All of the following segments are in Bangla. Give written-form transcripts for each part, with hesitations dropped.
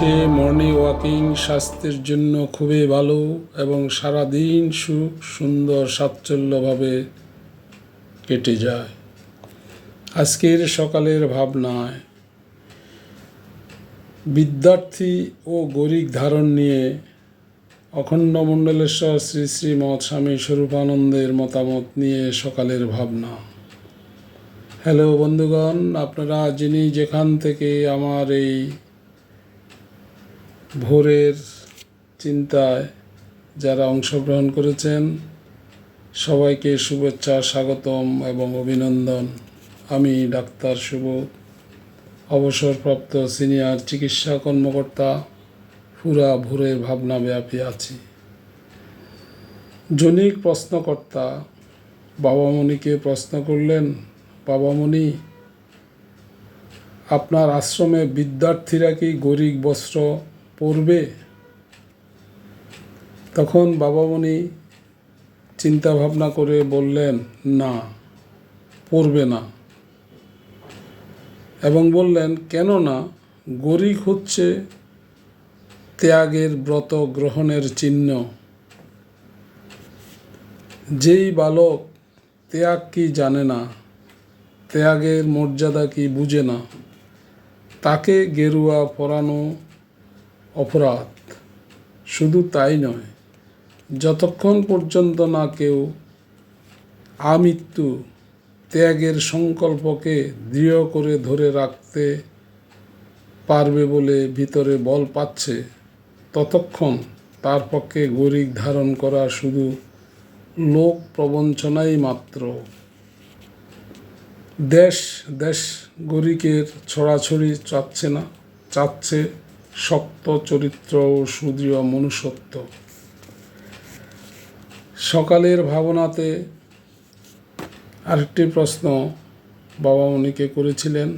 উঠে মর্নিং ওয়াকিং স্বাস্থ্যের জন্য খুবই ভালো এবং সারাদিন সুন্দর স্বাচ্ছন্দ্যভাবে কেটে যায়। আজকের সকালের ভাবনায় বিদ্যার্থী ও গরিক ধারণ নিয়ে অখণ্ড মণ্ডলেশ্বর শ্রী শ্রী মৎ স্বামী স্বরূপানন্দের মতামত নিয়ে সকালের ভাবনা। হ্যালো বন্ধুগণ, আপনারা যিনি যেখান থেকে আমার এই ভোরের চিন্তায় যারা অংশগ্রহণ করেছেন, সবাইকে শুভেচ্ছা, স্বাগতম এবং অভিনন্দন। আমি ডাক্তার শুভ, অবসরপ্রাপ্ত সিনিয়র চিকিৎসা কর্মকর্তা, পুরা ভোরের ভাবনা ব্যাপী আছি। জনিক প্রশ্নকর্তা বাবামণিকে প্রশ্ন করলেন, বাবামণি, আপনার আশ্রমে বিদ্যার্থীরা কি গরিব বস্ত্র পরবে? তখন বাবামণি চিন্তা ভাবনা করে বললেন, না, পরবে না। এবং বললেন, কেন না? গরিব হচ্ছে ত্যাগের ব্রত গ্রহণের চিহ্ন। যেই বালক ত্যাগ কি জানে না, ত্যাগের মর্যাদা কি বুঝে না, তাকে গেরুয়া পরানো অপরাধ। শুধু তাই নয়, যতক্ষণ পর্যন্ত না কেউ আমৃত্যু ত্যাগের সংকল্পকে দৃঢ় করে ধরে রাখতে পারবে বলে ভিতরে বল পাচ্ছে, ততক্ষণ তার পক্ষে গরিক ধারণ করা শুধু লোক প্রবঞ্চনাই মাত্র। দেশ দেশ গরিকের ছড়াছড়ি চাচ্ছে না, চাচ্ছে শক্ত চরিত্র ও সুদৃঢ় মনুষ্যত্ব। সকালের ভাবনাতে আরেকটি প্রশ্ন বাবামণিকে করেছিলেন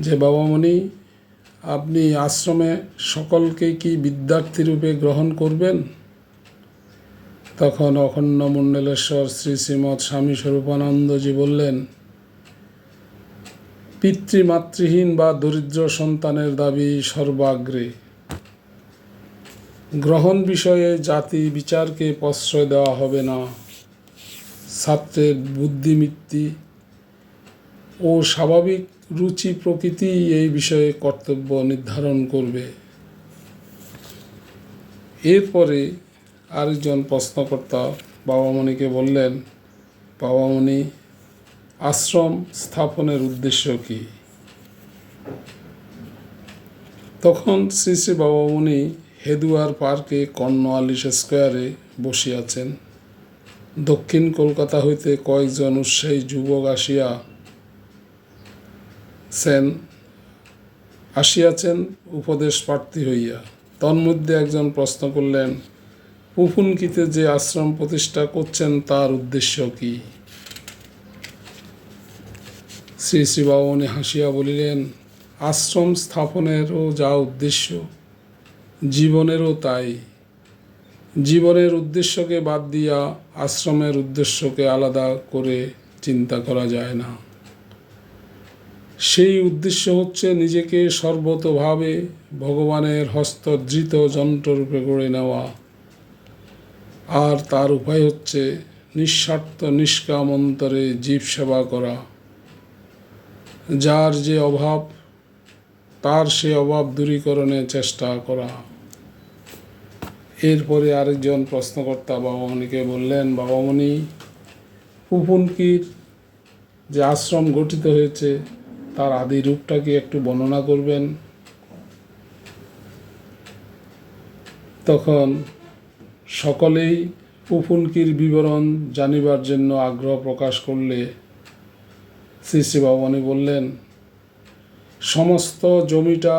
যে, বাবামণি, আপনি আশ্রমে সকলকে কি বিদ্যার্থী রূপে গ্রহণ করবেন? তখন অখণ্ড মণ্ডলেশ্বর শ্রী শ্রীমৎ স্বামী স্বরূপানন্দজি বললেন, পিতৃমাতৃহীন বা দরিদ্র সন্তানের দাবি সর্বাগ্রে। গ্রহণ বিষয়ে জাতি বিচারকে প্রশ্রয় দেওয়া হবে না। ছাত্রের বুদ্ধিবৃত্তি ও স্বাভাবিক রুচি প্রকৃতি এই বিষয়ে কর্তব্য নির্ধারণ করবে। এরপরে আরেকজন প্রশ্নকর্তা বাবামণিকে বললেন, বাবামণি, আশ্রম স্থাপনের উদ্দেশ্য কি? তখন শ্রী শ্রী বাবামণি হেদুয়ার পার্কে কর্নওয়ালিস স্কোয়ারে বসিয়াছেন। দক্ষিণ কলকাতা হইতে কয়েকজন উৎসাহী যুবক আসিয়াছেন উপদেশ প্রার্থী হইয়া। তন্মধ্যে একজন প্রশ্ন করলেন, পুপুনকিতে যে আশ্রম প্রতিষ্ঠা করছেন তার উদ্দেশ্য কি? শ্রী শ্রী বাবামণি হাসিয়া বলিলেন, আশ্রম স্থাপনেরও যা উদ্দেশ্য, জীবনেরও তাই। জীবনের উদ্দেশ্যকে বাদ দিয়া আশ্রমের উদ্দেশ্যকে আলাদা করে চিন্তা করা যায় না। সেই উদ্দেশ্য হচ্ছে নিজেকে সর্বতোভাবে ভগবানের হস্তধৃত যন্ত্ররূপে গড়ে নেওয়া। আর তার উপায় হচ্ছে নিঃস্বার্থ নিষ্কাম অন্তরে জীব সেবা করা। যার যে অভাব, তার সে অভাব দূরীকরণের চেষ্টা করা। এরপরে আরেকজন প্রশ্নকর্তা বাবামণিকে বললেন, বাবামণি, পুপুনকির যে আশ্রম গঠিত হয়েছে তার আদি রূপটা কি একটু বর্ণনা করবেন? তখন সকলেই পুপুনকির বিবরণ জানিবার জন্য আগ্রহ প্রকাশ করলে শ্রী শ্রী বাবামণি বললেন, সমস্ত জমিটা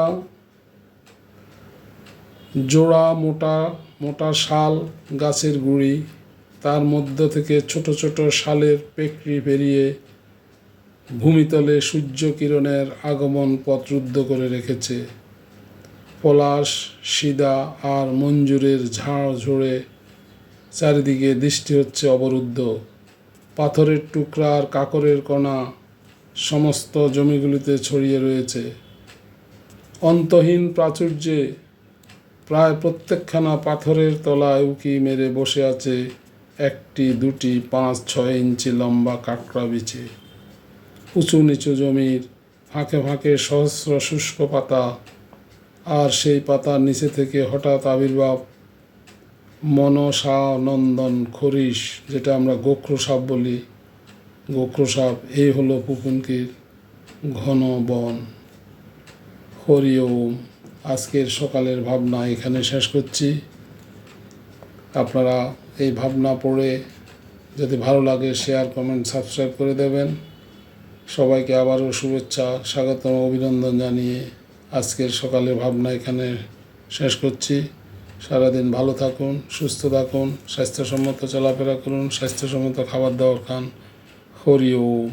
জোড়া মোটা মোটা শাল গাছের গুঁড়ি, তার মধ্য থেকে ছোট ছোট শালের পেকড়ি পেরিয়ে ভূমিতলে সূর্য কিরণের আগমন পথ রুদ্ধ করে রেখেছে। পলাশ, সিদা আর মঞ্জুরের ঝাড় ঝরে চারিদিকে দৃষ্টি হচ্ছে অবরুদ্ধ। পাথরের টুকরা আর কাকরের কণা সমস্ত জমিগুলিতে ছড়িয়ে রয়েছে। অন্তহীন প্রাচুর্যে প্রায় প্রত্যেকখানা পাথরের তলায় উকি মেরে বসে আছে একটি দুটি 5-6 ইঞ্চি লম্বা কাঁকড়া বিছে। উঁচু নিচু জমির ফাঁকে ফাঁকে সহস্র শুষ্ক পাতা, আর সেই পাতার নিচে থেকে হঠাৎ আবির্ভাব মনসানন্দন খরিশ, যেটা আমরা গোখরো সাপ বলি। গোখরো সাপ, এই হলো পুকুনকির ঘন বন। হরি ওম। আজকের সকালের ভাবনা এখানে শেষ করছি। আপনারা এই ভাবনা পড়ে যদি ভালো লাগে শেয়ার, কমেন্ট, সাবস্ক্রাইব করে দেবেন। সবাইকে আবারও শুভেচ্ছা, স্বাগতম, অভিনন্দন জানিয়ে আজকের সকালের ভাবনা এখানে শেষ করছি। সারাদিন ভালো থাকুন, সুস্থ থাকুন, স্বাস্থ্যসম্মত চলাফেরা করুন, স্বাস্থ্যসম্মত খাবার দাবার খান। হরি ওম।